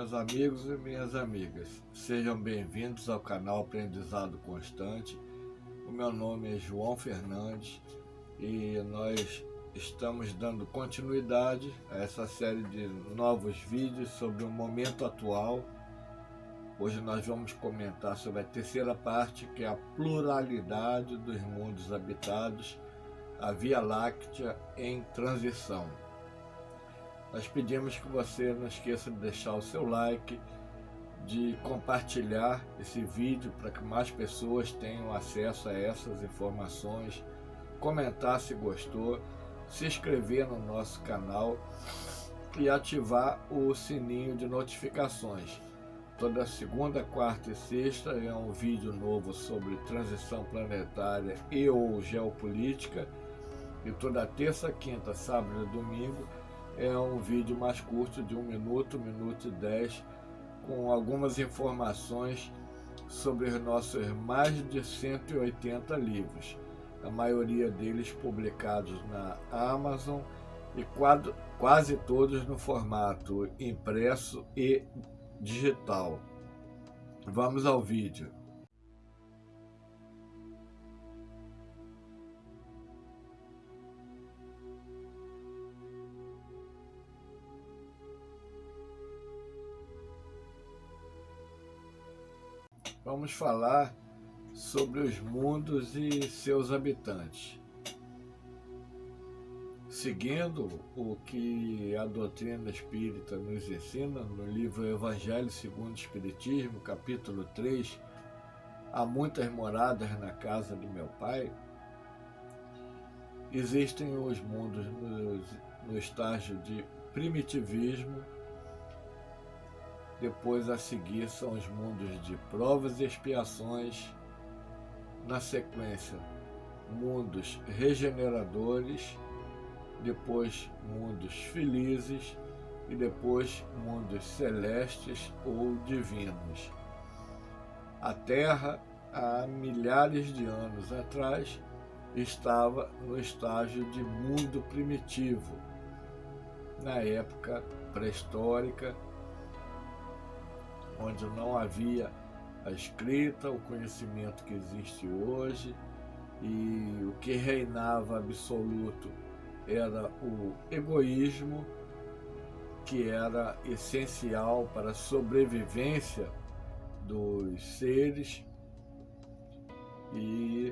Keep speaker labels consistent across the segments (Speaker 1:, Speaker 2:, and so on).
Speaker 1: Meus amigos e minhas amigas, sejam bem-vindos ao canal Aprendizado Constante. O meu nome é João Fernandes e nós estamos dando continuidade a essa série de novos vídeos sobre o momento atual. Hoje nós vamos comentar sobre a terceira parte, que é a pluralidade dos mundos habitados, a Via Láctea em transição. Nós pedimos que você não esqueça de deixar o seu like, de compartilhar esse vídeo para que mais pessoas tenham acesso a essas informações, comentar se gostou, se inscrever no nosso canal e ativar o sininho de notificações. Toda segunda, quarta e sexta é um vídeo novo sobre transição planetária e ou geopolítica, e toda terça, quinta, sábado e domingo é um vídeo mais curto de 1 minuto, 1 minuto e 10, com algumas informações sobre os nossos mais de 180 livros, a maioria deles publicados na Amazon e quase todos no formato impresso e digital. Vamos ao vídeo. Vamos falar sobre os mundos e seus habitantes. Seguindo o que a doutrina espírita nos ensina no livro Evangelho segundo o Espiritismo, capítulo 3, Há muitas moradas na casa de meu Pai, existem os mundos no estágio de primitivismo. Depois a seguir são os mundos de provas e expiações. Na sequência, mundos regeneradores. Depois, mundos felizes. E depois, mundos celestes ou divinos. A Terra, há milhares de anos atrás, estava no estágio de mundo primitivo. Na época pré-histórica, onde não havia a escrita, o conhecimento que existe hoje, e o que reinava absoluto era o egoísmo, que era essencial para a sobrevivência dos seres, e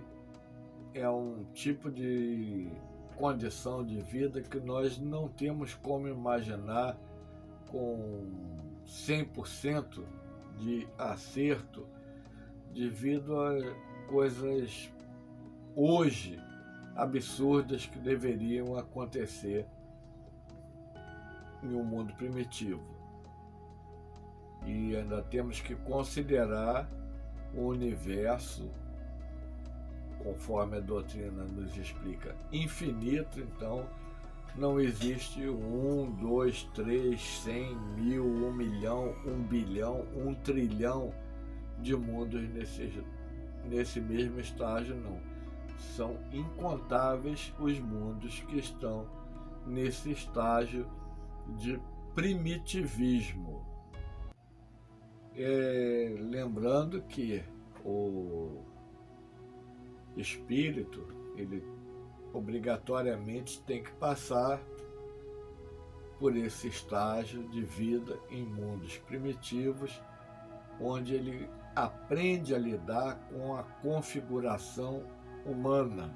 Speaker 1: é um tipo de condição de vida que nós não temos como imaginar com 100% de acerto, devido a coisas hoje absurdas que deveriam acontecer em um mundo primitivo. E ainda temos que considerar o universo, conforme a doutrina nos explica, infinito. Então não existe 1, 2, 3, 100, 1000, 1 milhão, 1 bilhão, 1 trilhão de mundos nesse mesmo estágio, não. São incontáveis os mundos que estão nesse estágio de primitivismo. Lembrando que o espírito, ele obrigatoriamente tem que passar por esse estágio de vida em mundos primitivos, onde ele aprende a lidar com a configuração humana.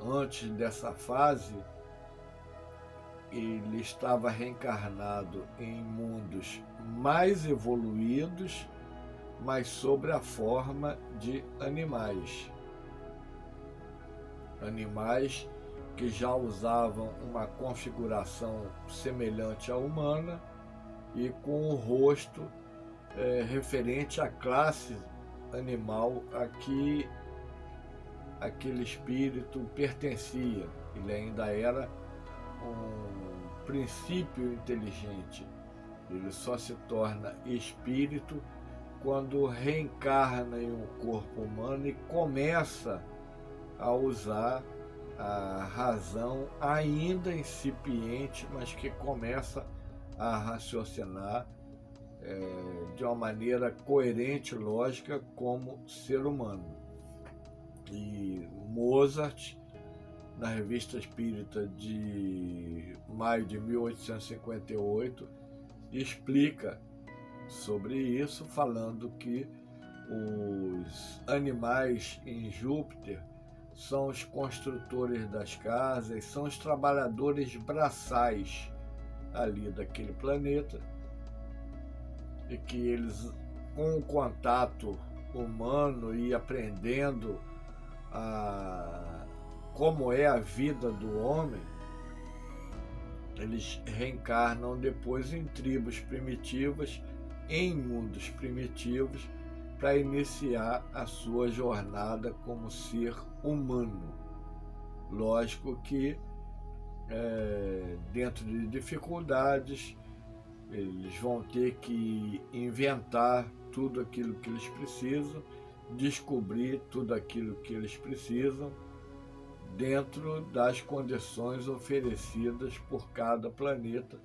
Speaker 1: Antes dessa fase, ele estava reencarnado em mundos mais evoluídos, mas sob a forma de animais. Animais que já usavam uma configuração semelhante à humana e com o rosto referente à classe animal a que aquele espírito pertencia. Ele ainda era um princípio inteligente. Ele só se torna espírito quando reencarna em um corpo humano e começa a usar a razão ainda incipiente, mas que começa a raciocinar de uma maneira coerente e lógica como ser humano. E Mozart, na Revista Espírita de maio de 1858, explica sobre isso, falando que os animais em Júpiter são os construtores das casas, são os trabalhadores braçais ali daquele planeta, e que eles, com o contato humano e aprendendo como é a vida do homem, eles reencarnam depois em tribos primitivas, em mundos primitivos, para iniciar a sua jornada como ser humano. Lógico que, dentro de dificuldades, eles vão ter que inventar tudo aquilo que eles precisam, descobrir tudo aquilo que eles precisam, dentro das condições oferecidas por cada planeta,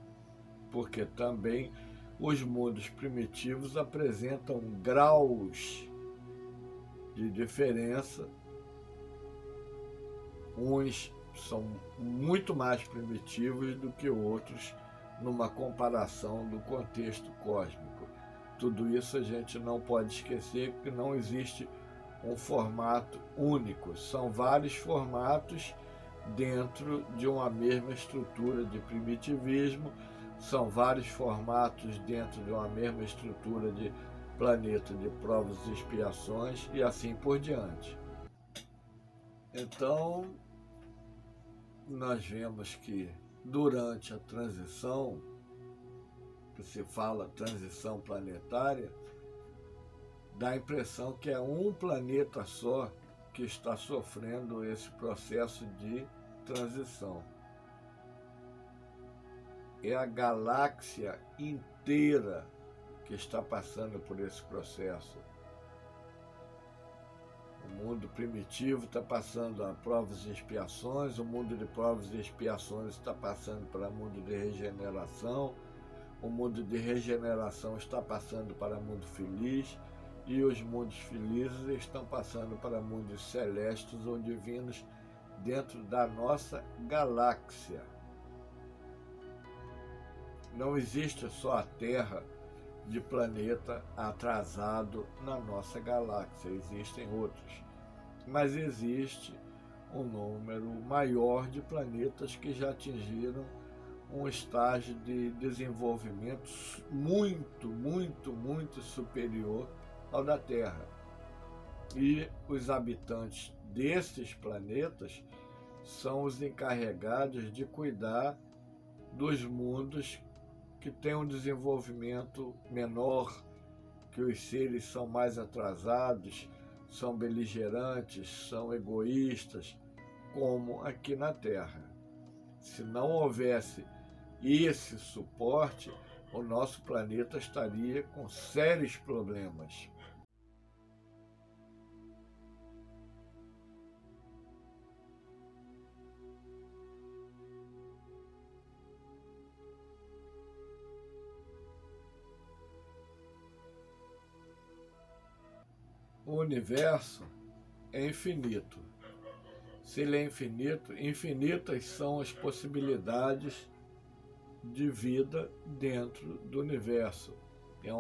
Speaker 1: porque também os mundos primitivos apresentam graus de diferença. Uns são muito mais primitivos do que outros numa comparação do contexto cósmico. Tudo isso a gente não pode esquecer, que não existe um formato único, são vários formatos dentro de uma mesma estrutura de primitivismo, são vários formatos dentro de uma mesma estrutura de planeta de provas e expiações, e assim por diante. Então, nós vemos que durante a transição, que se fala transição planetária, dá a impressão que é um planeta só que está sofrendo esse processo de transição. É a galáxia inteira que está passando por esse processo. O mundo primitivo está passando a provas e expiações, o mundo de provas e expiações está passando para o mundo de regeneração, o mundo de regeneração está passando para o mundo feliz, e os mundos felizes estão passando para mundos celestes ou divinos dentro da nossa galáxia. Não existe só a Terra de planeta atrasado na nossa galáxia, existem outros. Mas existe um número maior de planetas que já atingiram um estágio de desenvolvimento muito, muito, muito superior ao da Terra. E os habitantes desses planetas são os encarregados de cuidar dos mundos que têm um desenvolvimento menor, que os seres são mais atrasados, são beligerantes, são egoístas, como aqui na Terra. Se não houvesse esse suporte, o nosso planeta estaria com sérios problemas. O universo é infinito. Se ele é infinito, infinitas são as possibilidades de vida dentro do universo. Tem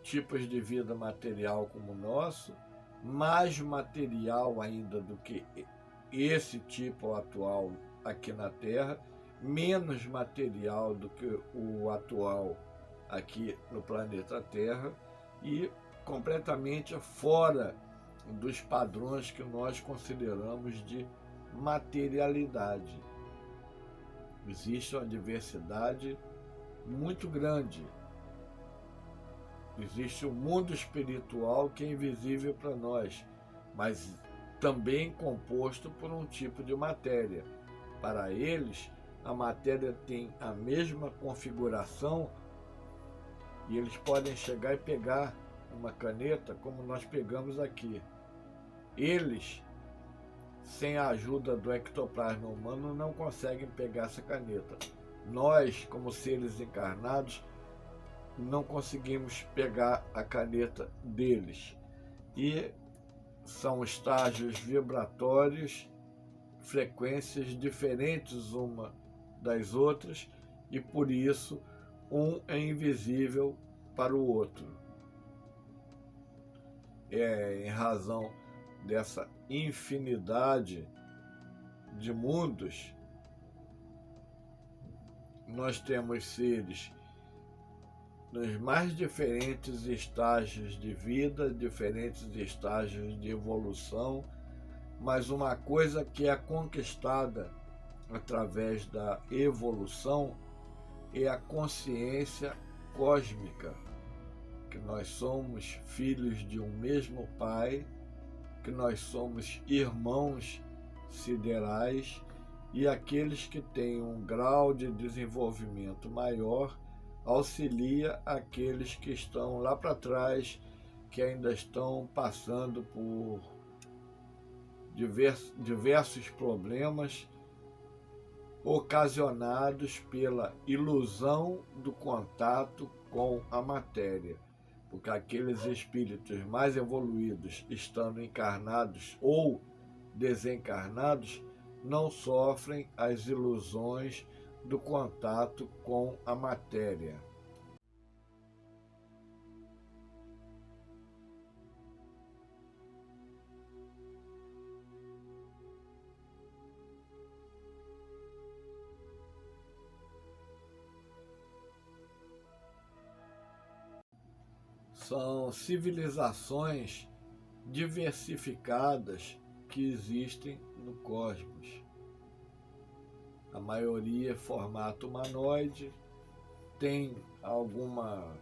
Speaker 1: tipos de vida material como o nosso, mais material ainda do que esse tipo atual aqui na Terra, menos material do que o atual aqui no planeta Terra, e completamente fora dos padrões que nós consideramos de materialidade. Existe uma diversidade muito grande. Existe um mundo espiritual que é invisível para nós, mas também composto por um tipo de matéria. Para eles, a matéria tem a mesma configuração e eles podem chegar e pegar uma caneta como nós pegamos aqui. Eles, sem a ajuda do ectoplasma humano, não conseguem pegar essa caneta, nós, como seres encarnados, não conseguimos pegar a caneta deles. E são estágios vibratórios, frequências diferentes uma das outras, e por isso um é invisível para o outro. Em razão dessa infinidade de mundos, nós temos seres nos mais diferentes estágios de vida, diferentes estágios de evolução, mas uma coisa que é conquistada através da evolução é a consciência cósmica, que nós somos filhos de um mesmo Pai, que nós somos irmãos siderais, e aqueles que têm um grau de desenvolvimento maior auxilia aqueles que estão lá para trás, que ainda estão passando por diversos problemas ocasionados pela ilusão do contato com a matéria. Porque aqueles espíritos mais evoluídos, estando encarnados ou desencarnados, não sofrem as ilusões do contato com a matéria. São civilizações diversificadas que existem no cosmos. A maioria é formato humanoide, tem alguma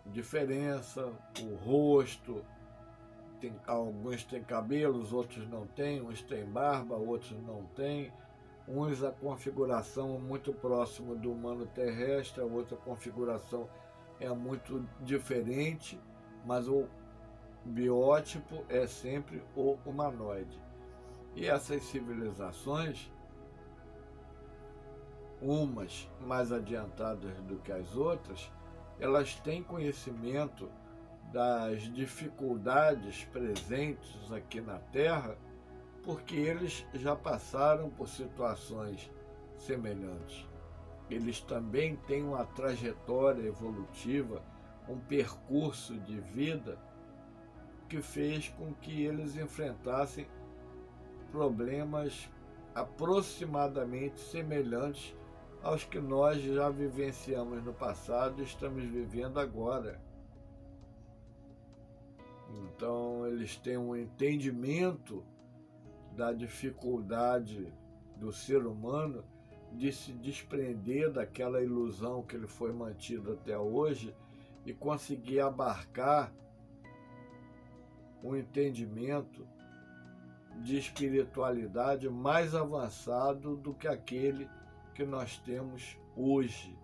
Speaker 1: diferença, o rosto, alguns têm cabelos, outros não têm, uns têm barba, outros não têm, uns a configuração muito próxima do humano terrestre, a outra configuração é muito diferente, mas o biótipo é sempre o humanoide. E essas civilizações, umas mais adiantadas do que as outras, elas têm conhecimento das dificuldades presentes aqui na Terra, porque eles já passaram por situações semelhantes. Eles também têm uma trajetória evolutiva, um percurso de vida que fez com que eles enfrentassem problemas aproximadamente semelhantes aos que nós já vivenciamos no passado e estamos vivendo agora. Então, eles têm um entendimento da dificuldade do ser humano de se desprender daquela ilusão que ele foi mantido até hoje e conseguir abarcar um entendimento de espiritualidade mais avançado do que aquele que nós temos hoje.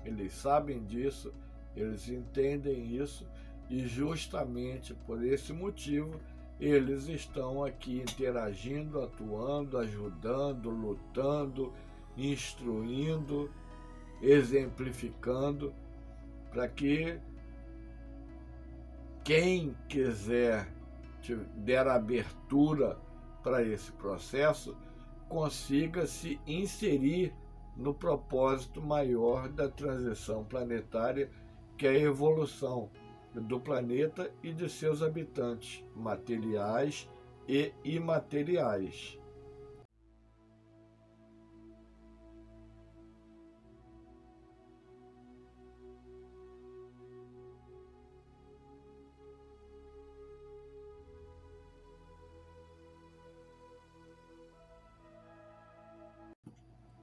Speaker 1: Eles sabem disso, eles entendem isso, e justamente por esse motivo eles estão aqui interagindo, atuando, ajudando, lutando, instruindo, exemplificando, para que quem quiser der abertura para esse processo consiga se inserir no propósito maior da transição planetária, que é a evolução do planeta e de seus habitantes, materiais e imateriais.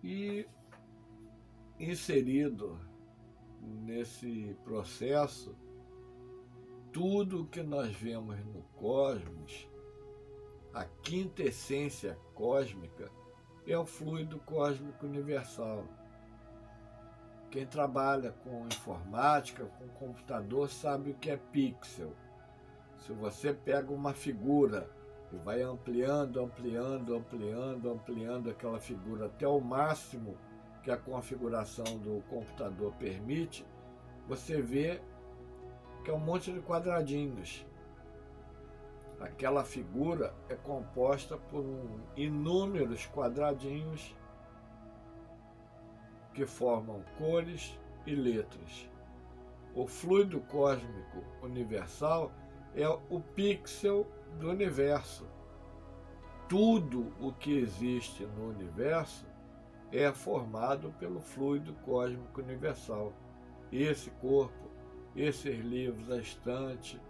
Speaker 1: E inserido nesse processo, tudo que nós vemos no cosmos, a quinta essência cósmica, é o fluido cósmico universal. Quem trabalha com informática, com computador, sabe o que é pixel. Se você pega uma figura e vai ampliando aquela figura até o máximo que a configuração do computador permite, você vê que é um monte de quadradinhos. Aquela figura é composta por inúmeros quadradinhos que formam cores e letras. O fluido cósmico universal é o pixel do universo. Tudo o que existe no universo é formado pelo fluido cósmico universal. Esse corpo, esses livros, a estante,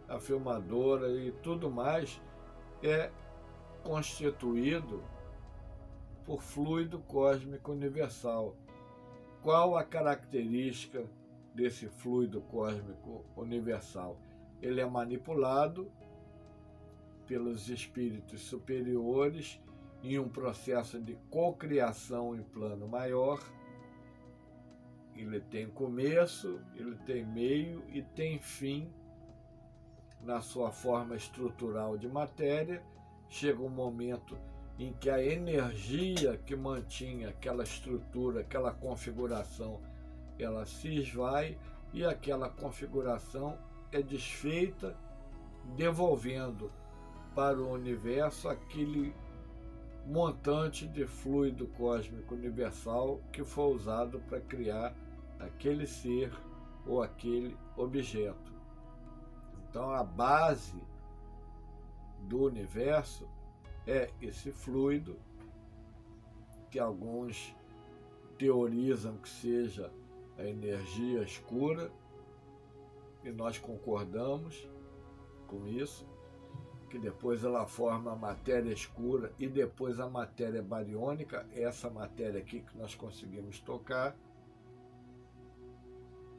Speaker 1: a filmadora e tudo mais é constituído por fluido cósmico universal. Qual a característica desse fluido cósmico universal? Ele é manipulado pelos espíritos superiores em um processo de cocriação em plano maior. Ele tem começo, ele tem meio e tem fim na sua forma estrutural de matéria. Chega um momento em que a energia que mantinha aquela estrutura, aquela configuração, ela se esvai e aquela configuração é desfeita, devolvendo para o universo aquele montante de fluido cósmico universal que foi usado para criar aquele ser ou aquele objeto. Então, a base do universo é esse fluido, que alguns teorizam que seja a energia escura, e nós concordamos com isso, que depois ela forma a matéria escura e depois a matéria bariônica, essa matéria aqui que nós conseguimos tocar.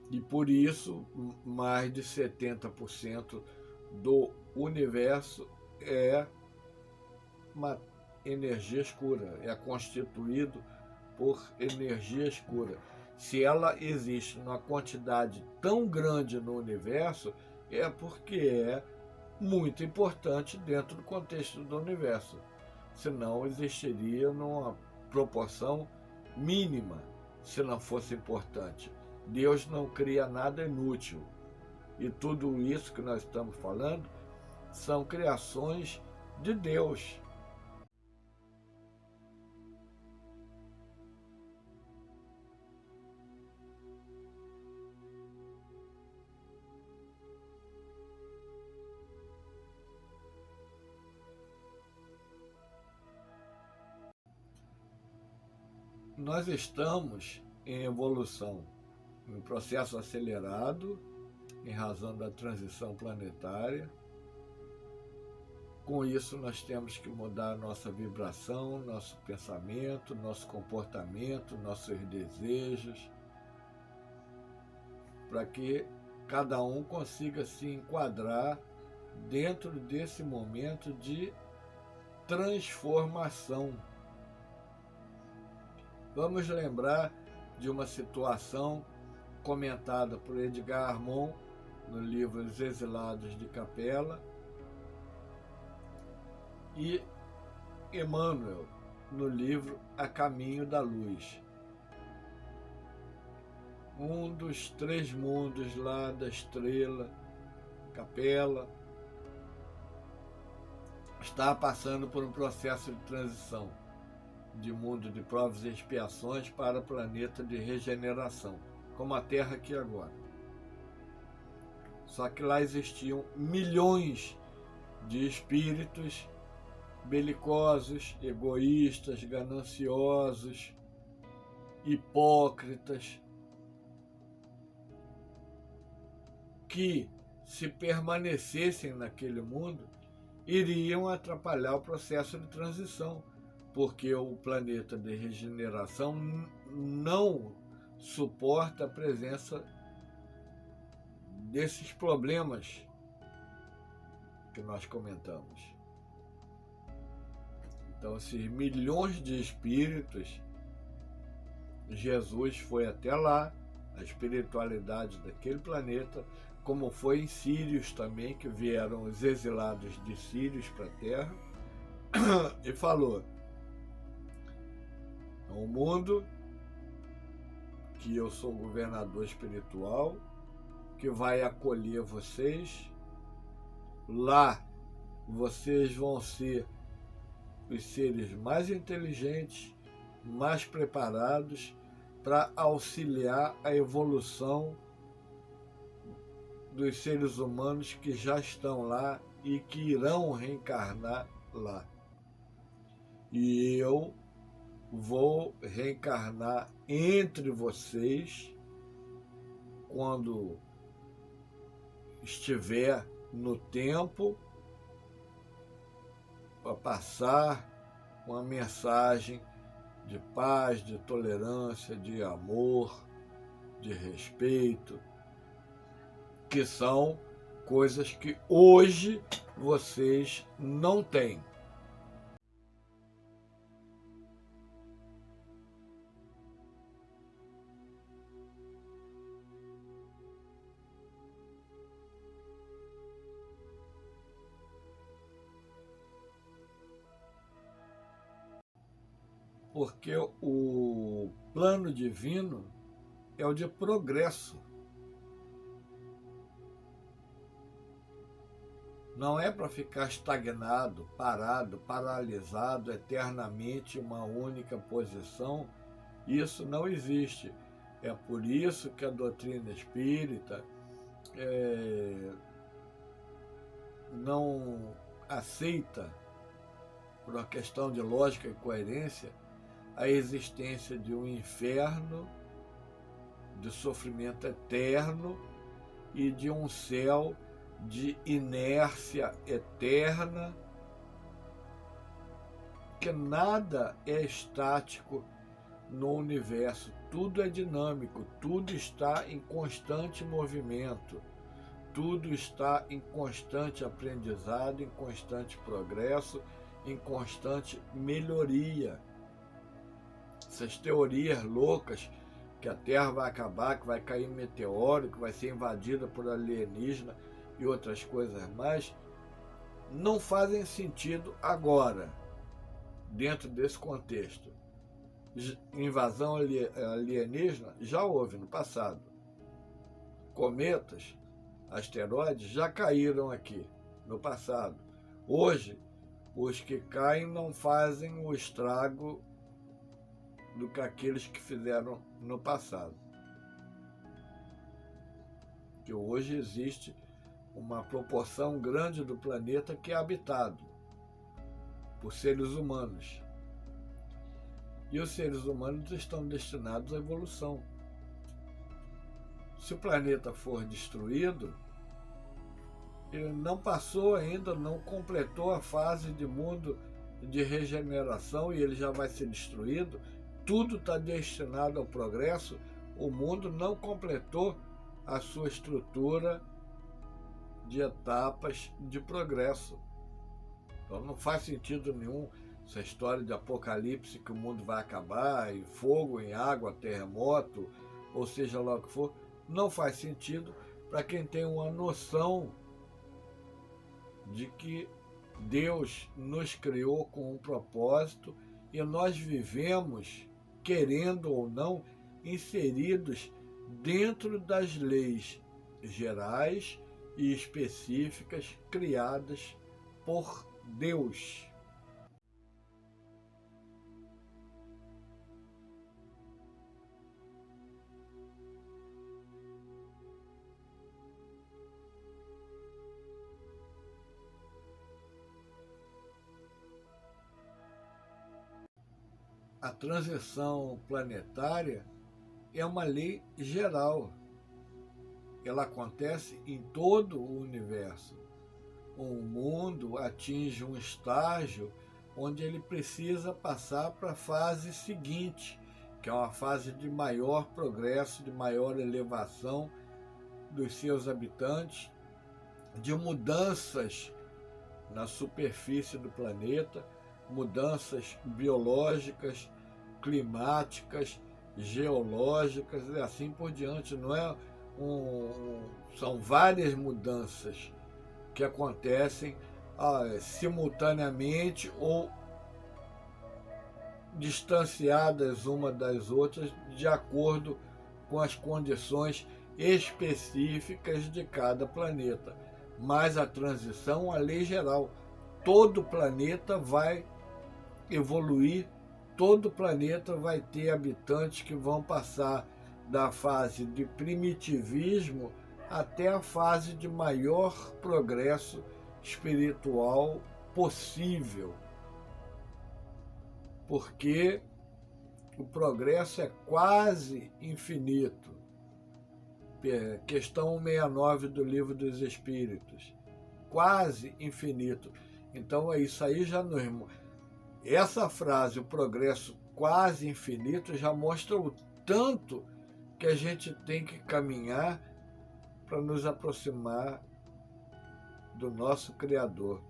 Speaker 1: E por isso, mais de 70% do universo é uma energia escura, é constituído por energia escura. Se ela existe numa quantidade tão grande no universo, é porque é muito importante dentro do contexto do universo. Senão existiria numa proporção mínima, se não fosse importante. Deus não cria nada inútil. E tudo isso que nós estamos falando são criações de Deus. Nós estamos em evolução, em processo acelerado, em razão da transição planetária. Com isso, nós temos que mudar nossa vibração, nosso pensamento, nosso comportamento, nossos desejos, para que cada um consiga se enquadrar dentro desse momento de transformação. Vamos lembrar de uma situação comentada por Edgar Armond no livro Os Exilados de Capela e Emmanuel no livro A Caminho da Luz. Um dos três mundos lá da estrela, Capela, está passando por um processo de transição de mundo de provas e expiações para planeta de regeneração, como a Terra aqui agora. Só que lá existiam milhões de espíritos belicosos, egoístas, gananciosos, hipócritas, que, se permanecessem naquele mundo, iriam atrapalhar o processo de transição, porque o planeta de regeneração não suporta a presença desses problemas que nós comentamos. Então, esses milhões de espíritos, Jesus foi até lá, a espiritualidade daquele planeta, como foi em Sírios também, que vieram os exilados de Sírios para a Terra, e falou: o mundo que eu sou o governador espiritual, que vai acolher vocês. Lá vocês vão ser os seres mais inteligentes, mais preparados para auxiliar a evolução dos seres humanos que já estão lá e que irão reencarnar lá. E eu vou reencarnar entre vocês quando estiver no tempo para passar uma mensagem de paz, de tolerância, de amor, de respeito, que são coisas que hoje vocês não têm. Porque o plano divino é o de progresso. Não é para ficar estagnado, parado, paralisado eternamente em uma única posição. Isso não existe. É por isso que a doutrina espírita não aceita, por uma questão de lógica e coerência, a existência de um inferno, de sofrimento eterno e de um céu de inércia eterna, que nada é estático no universo, tudo é dinâmico, tudo está em constante movimento, tudo está em constante aprendizado, em constante progresso, em constante melhoria. Essas teorias loucas que a Terra vai acabar, que vai cair meteoro, que vai ser invadida por alienígena e outras coisas mais, não fazem sentido agora, dentro desse contexto. Invasão alienígena já houve no passado. Cometas, asteroides já caíram aqui no passado. Hoje, os que caem não fazem o estrago do que aqueles que fizeram no passado. Que hoje existe uma proporção grande do planeta que é habitado por seres humanos. E os seres humanos estão destinados à evolução. Se o planeta for destruído, ele não passou ainda, não completou a fase de mundo de regeneração e ele já vai ser destruído. Tudo está destinado ao progresso, o mundo não completou a sua estrutura de etapas de progresso. Então não faz sentido nenhum essa história de apocalipse, que o mundo vai acabar, em fogo, em água, terremoto, ou seja lá o que for. Não faz sentido para quem tem uma noção de que Deus nos criou com um propósito e nós vivemos, querendo ou não, inseridos dentro das leis gerais e específicas criadas por Deus. A transição planetária é uma lei geral. Ela acontece em todo o universo. O mundo atinge um estágio onde ele precisa passar para a fase seguinte, que é uma fase de maior progresso, de maior elevação dos seus habitantes, de mudanças na superfície do planeta, mudanças biológicas, climáticas, geológicas e assim por diante. Não é são várias mudanças que acontecem simultaneamente ou distanciadas uma das outras de acordo com as condições específicas de cada planeta. Mas a transição é uma lei geral. Todo planeta vai evoluir, todo planeta vai ter habitantes que vão passar da fase de primitivismo até a fase de maior progresso espiritual possível. Porque o progresso é quase infinito. Questão 169 do Livro dos Espíritos. Quase infinito. Então isso aí já nos... Essa frase, o progresso quase infinito, já mostra o tanto que a gente tem que caminhar para nos aproximar do nosso Criador.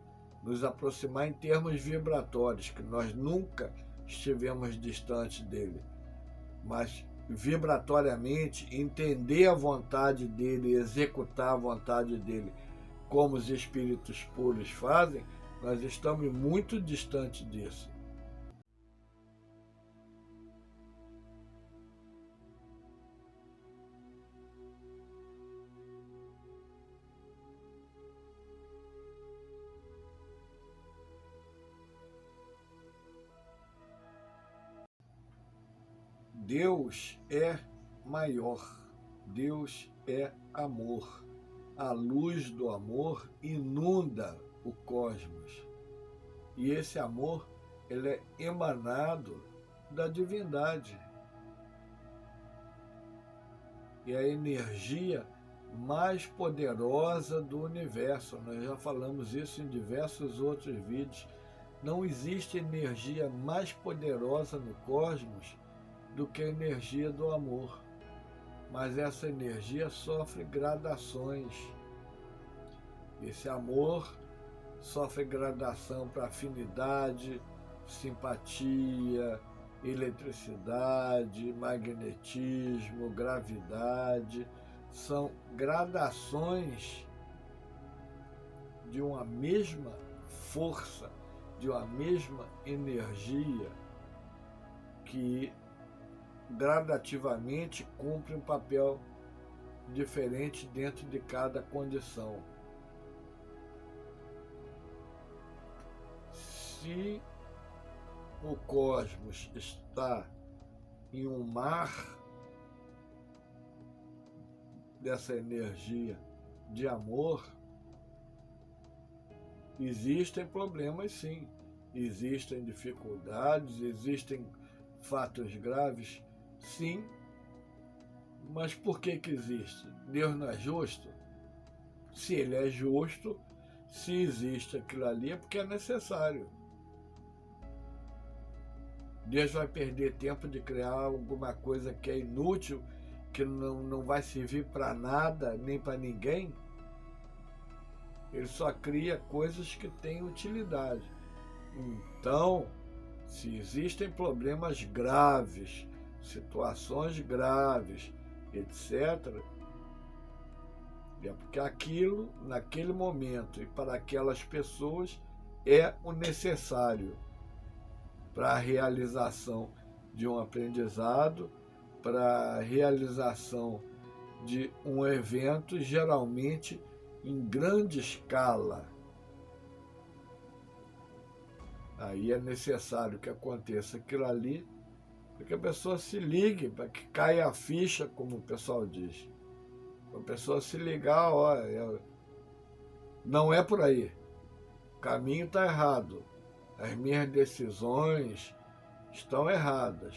Speaker 1: Nos aproximar em termos vibratórios, que nós nunca estivemos distantes dele. Mas vibratoriamente, entender a vontade dele, executar a vontade dele, como os espíritos puros fazem, nós estamos muito distantes disso. Deus é maior, Deus é amor. A luz do amor inunda o cosmos. E esse amor, ele é emanado da divindade. E a energia mais poderosa do universo. Nós já falamos isso em diversos outros vídeos. Não existe energia mais poderosa no cosmos do que a energia do amor. Mas essa energia sofre gradações. Esse amor sofre gradação para afinidade, simpatia, eletricidade, magnetismo, gravidade. São gradações de uma mesma força, de uma mesma energia que gradativamente cumpre um papel diferente dentro de cada condição. Se o cosmos está em um mar dessa energia de amor, existem problemas sim, existem dificuldades, existem fatos graves, sim, mas por que existe? Deus não é justo? Se ele é justo, se existe aquilo ali é porque é necessário. Deus vai perder tempo de criar alguma coisa que é inútil, que não vai servir para nada, nem para ninguém? Ele só cria coisas que têm utilidade. Então, se existem problemas graves, situações graves, etc., é porque aquilo, naquele momento e para aquelas pessoas, é o necessário para a realização de um aprendizado, para a realização de um evento, geralmente em grande escala. Aí é necessário que aconteça aquilo ali, para que a pessoa se ligue, para que caia a ficha, como o pessoal diz. Para a pessoa se ligar, olha, não é por aí. O caminho está errado. As minhas decisões estão erradas.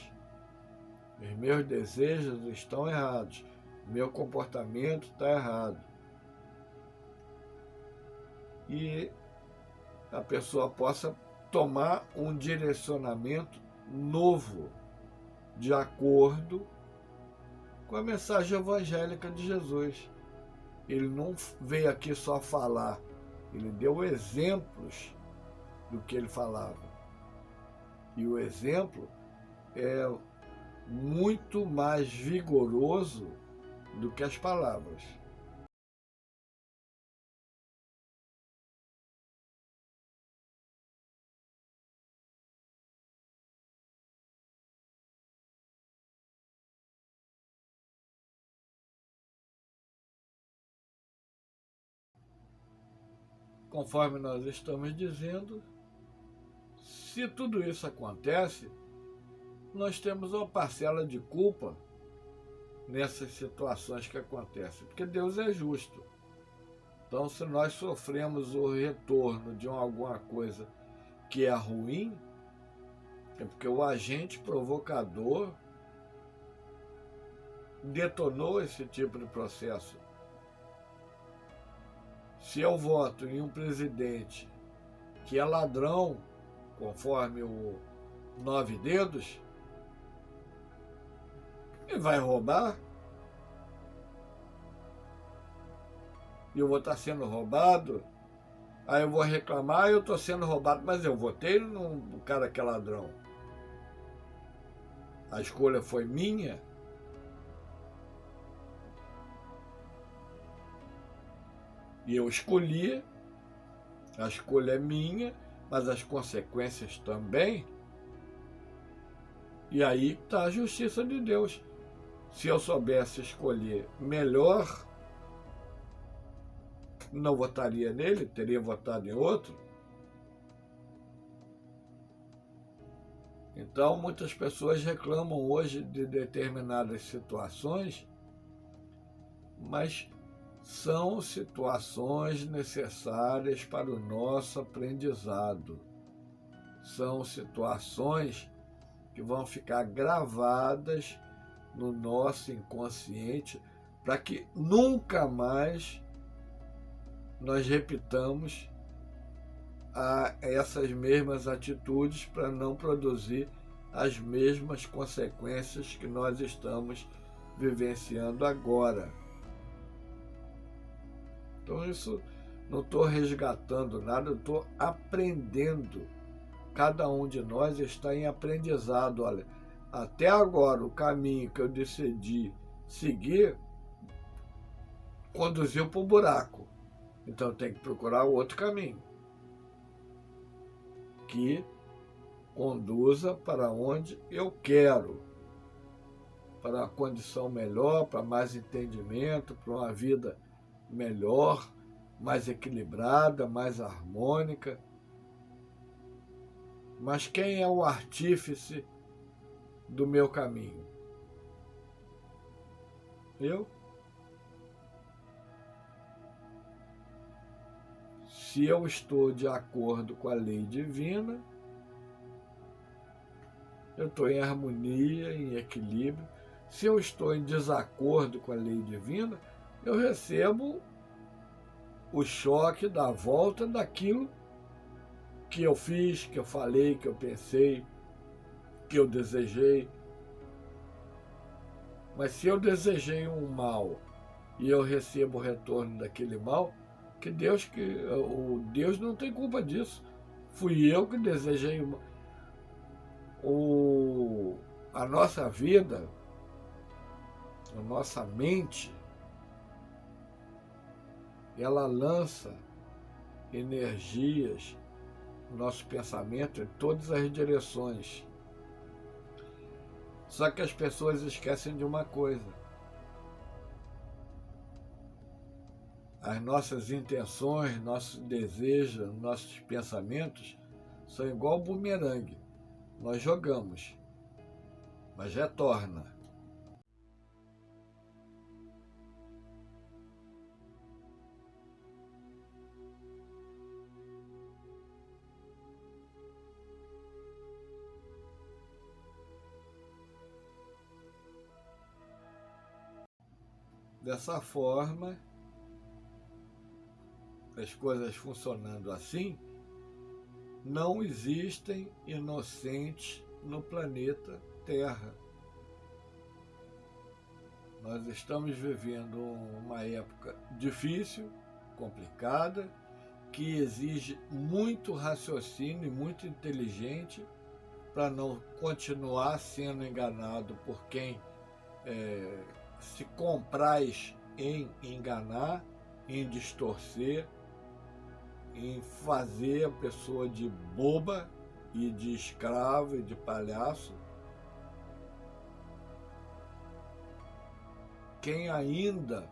Speaker 1: Os meus desejos estão errados. Meu comportamento está errado. E a pessoa possa tomar um direcionamento novo, de acordo com a mensagem evangélica de Jesus. Ele não veio aqui só falar, ele deu exemplos do que ele falava. E o exemplo é muito mais vigoroso do que as palavras. conforme nós estamos dizendo, se tudo isso acontece, nós temos uma parcela de culpa nessas situações que acontecem, porque Deus é justo. Então, se nós sofremos o retorno de alguma coisa que é ruim, é porque o agente provocador detonou esse tipo de processo. Se eu voto em um presidente que é ladrão, conforme o 9 dedos, ele vai roubar, e eu vou estar sendo roubado, aí eu vou reclamar, eu estou sendo roubado, mas eu votei no cara que é ladrão. A escolha foi minha. E eu escolhi, a escolha é minha, mas as consequências também. E aí está a justiça de Deus. Se eu soubesse escolher melhor, não votaria nele, teria votado em outro. Então, muitas pessoas reclamam hoje de determinadas situações, mas são situações necessárias para o nosso aprendizado. São situações que vão ficar gravadas no nosso inconsciente para que nunca mais nós repitamos essas mesmas atitudes, para não produzir as mesmas consequências que nós estamos vivenciando agora. Então, isso não estou resgatando nada, eu estou aprendendo. Cada um de nós está em aprendizado. Olha, até agora o caminho que eu decidi seguir conduziu para o buraco. Então eu tenho que procurar outro caminho que conduza para onde eu quero, para uma condição melhor, para mais entendimento, para uma vida melhor, mais equilibrada, mais harmônica. Mas quem é o artífice do meu caminho? Eu? Se eu estou de acordo com a lei divina, eu estou em harmonia, em equilíbrio. Se eu estou em desacordo com a lei divina, eu recebo o choque da volta daquilo que eu fiz, que eu falei, que eu pensei, que eu desejei. Mas se eu desejei um mal e eu recebo o retorno daquele mal, o Deus não tem culpa disso. Fui eu que desejei a nossa vida, a nossa mente, ela lança energias no nosso pensamento em todas as direções. Só que as pessoas esquecem de uma coisa: as nossas intenções, nossos desejos, nossos pensamentos são igual bumerangue. Nós jogamos, mas retorna. Dessa forma, as coisas funcionando assim, não existem inocentes no planeta Terra. Nós estamos vivendo uma época difícil, complicada, que exige muito raciocínio e muito inteligente para não continuar sendo enganado por quem se compraz em enganar, em distorcer, em fazer a pessoa de boba e de escravo e de palhaço. Quem ainda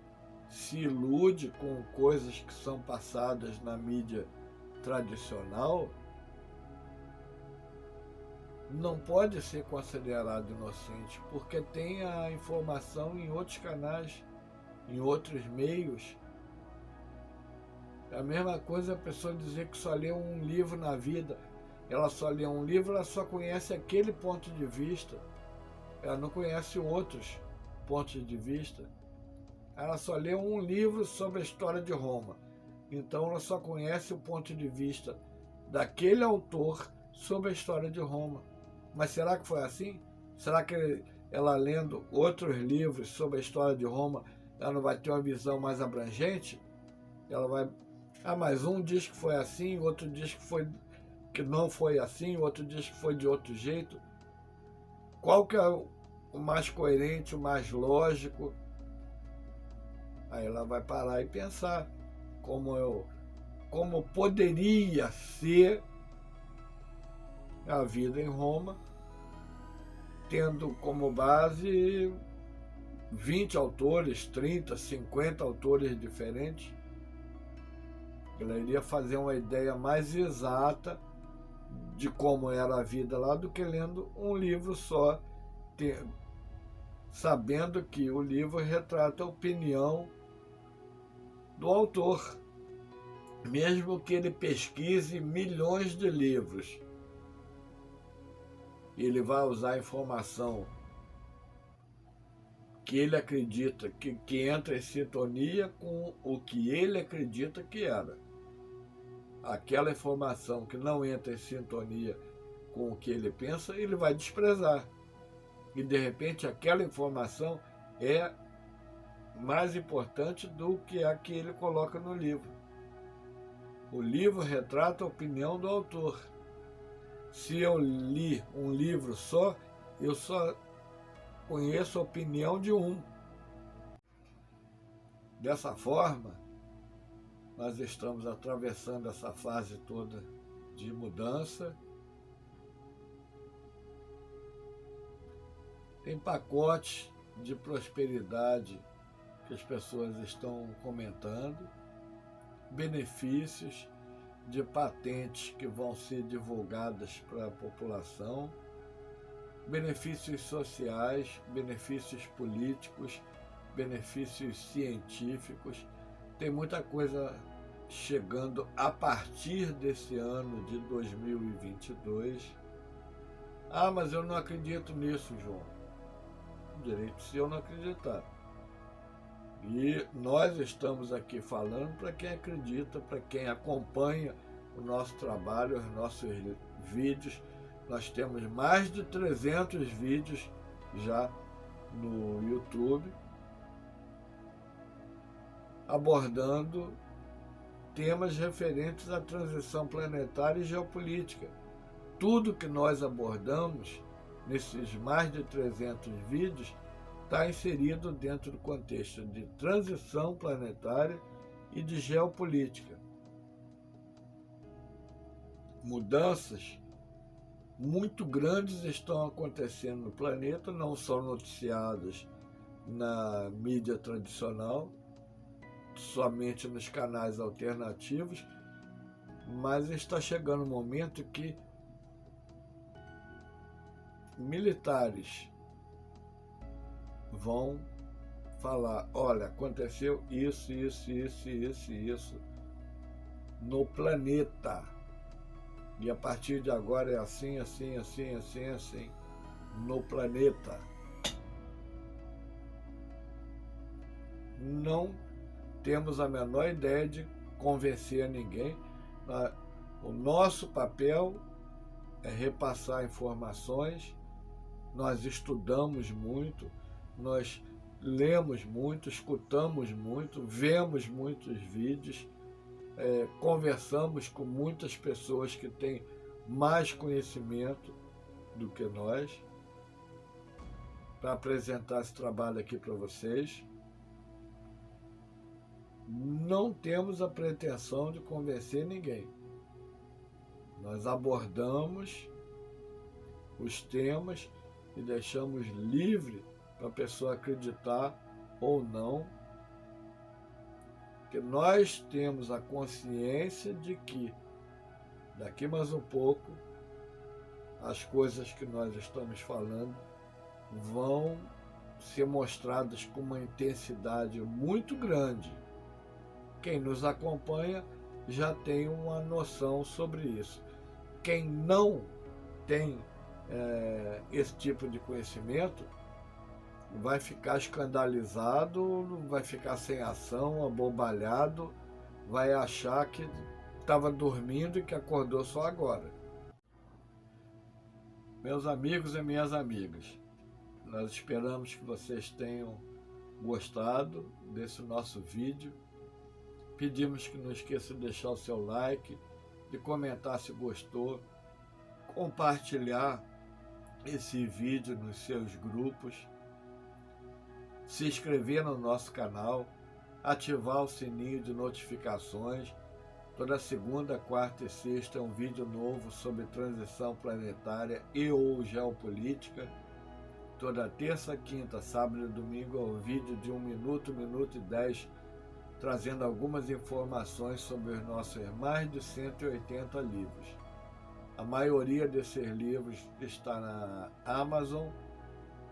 Speaker 1: se ilude com coisas que são passadas na mídia tradicional, não pode ser considerado inocente, porque tem a informação em outros canais, em outros meios. É a mesma coisa a pessoa dizer que só lê um livro na vida. Ela só lê um livro, ela só conhece aquele ponto de vista. Ela não conhece outros pontos de vista. Ela só lê um livro sobre a história de Roma. Então ela só conhece o ponto de vista daquele autor sobre a história de Roma. Mas será que foi assim? Será que ela lendo outros livros sobre a história de Roma, ela não vai ter uma visão mais abrangente? Ela vai... mas um diz que foi assim, outro diz que não foi assim, outro diz que foi de outro jeito. Qual que é o mais coerente, o mais lógico? Aí ela vai parar e pensar como poderia ser a vida em Roma, tendo como base 20 autores, 30, 50 autores diferentes. Ela iria fazer uma ideia mais exata de como era a vida lá do que lendo um livro só, sabendo que o livro retrata a opinião do autor, mesmo que ele pesquise milhões de livros. Ele vai usar a informação que ele acredita que entra em sintonia com o que ele acredita que era. Aquela informação que não entra em sintonia com o que ele pensa, ele vai desprezar. E de repente aquela informação é mais importante do que a que ele coloca no livro. O livro retrata a opinião do autor. Se eu li um livro só, eu só conheço a opinião de um. Dessa forma, nós estamos atravessando essa fase toda de mudança. Tem pacotes de prosperidade que as pessoas estão comentando, benefícios de patentes que vão ser divulgadas para a população, benefícios sociais, benefícios políticos, benefícios científicos. Tem muita coisa chegando a partir desse ano de 2022. Mas eu não acredito nisso, João. Direito se eu não acreditar. E nós estamos aqui falando para quem acredita, para quem acompanha o nosso trabalho, os nossos vídeos. Nós temos mais de 300 vídeos já no YouTube, abordando temas referentes à transição planetária e geopolítica. Tudo que nós abordamos nesses mais de 300 vídeos está inserido dentro do contexto de transição planetária e de geopolítica. Mudanças muito grandes estão acontecendo no planeta, não são noticiadas na mídia tradicional, somente nos canais alternativos, mas está chegando um momento que militares vão falar, olha, aconteceu isso no planeta. E a partir de agora é assim, no planeta. Não temos a menor ideia de convencer ninguém. O nosso papel é repassar informações. Nós estudamos muito, nós lemos muito, escutamos muito, vemos muitos vídeos, conversamos com muitas pessoas que têm mais conhecimento do que nós, para apresentar esse trabalho aqui para vocês. Não temos a pretensão de convencer ninguém. Nós abordamos os temas e deixamos livre para a pessoa acreditar ou não que nós temos a consciência de que daqui mais um pouco as coisas que nós estamos falando vão ser mostradas com uma intensidade muito grande. Quem nos acompanha já tem uma noção sobre isso. Quem não tem esse tipo de conhecimento vai ficar escandalizado, vai ficar sem ação, abobalhado, vai achar que estava dormindo e que acordou só agora. Meus amigos e minhas amigas, nós esperamos que vocês tenham gostado desse nosso vídeo. Pedimos que não esqueça de deixar o seu like, de comentar se gostou, compartilhar esse vídeo nos seus grupos, se inscrever no nosso canal, ativar o sininho de notificações. Toda segunda, quarta e sexta é um vídeo novo sobre transição planetária e ou geopolítica. Toda terça, quinta, sábado e domingo é um vídeo de 1 minuto, 1 minuto e 10, trazendo algumas informações sobre os nossos mais de 180 livros. A maioria desses livros está na Amazon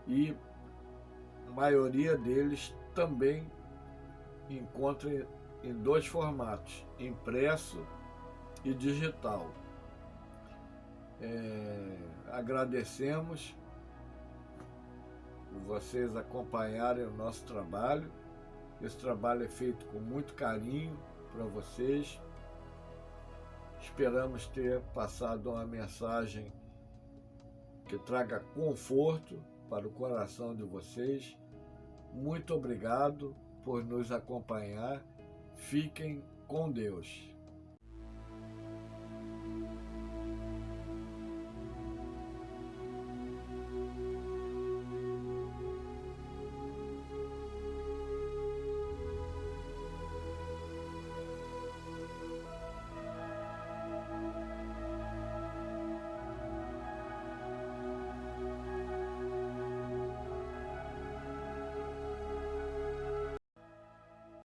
Speaker 1: e a maioria deles também encontra em 2 formatos, impresso e digital. Agradecemos por vocês acompanharem o nosso trabalho. Esse trabalho é feito com muito carinho para vocês. Esperamos ter passado uma mensagem que traga conforto para o coração de vocês. Muito obrigado por nos acompanhar. Fiquem com Deus.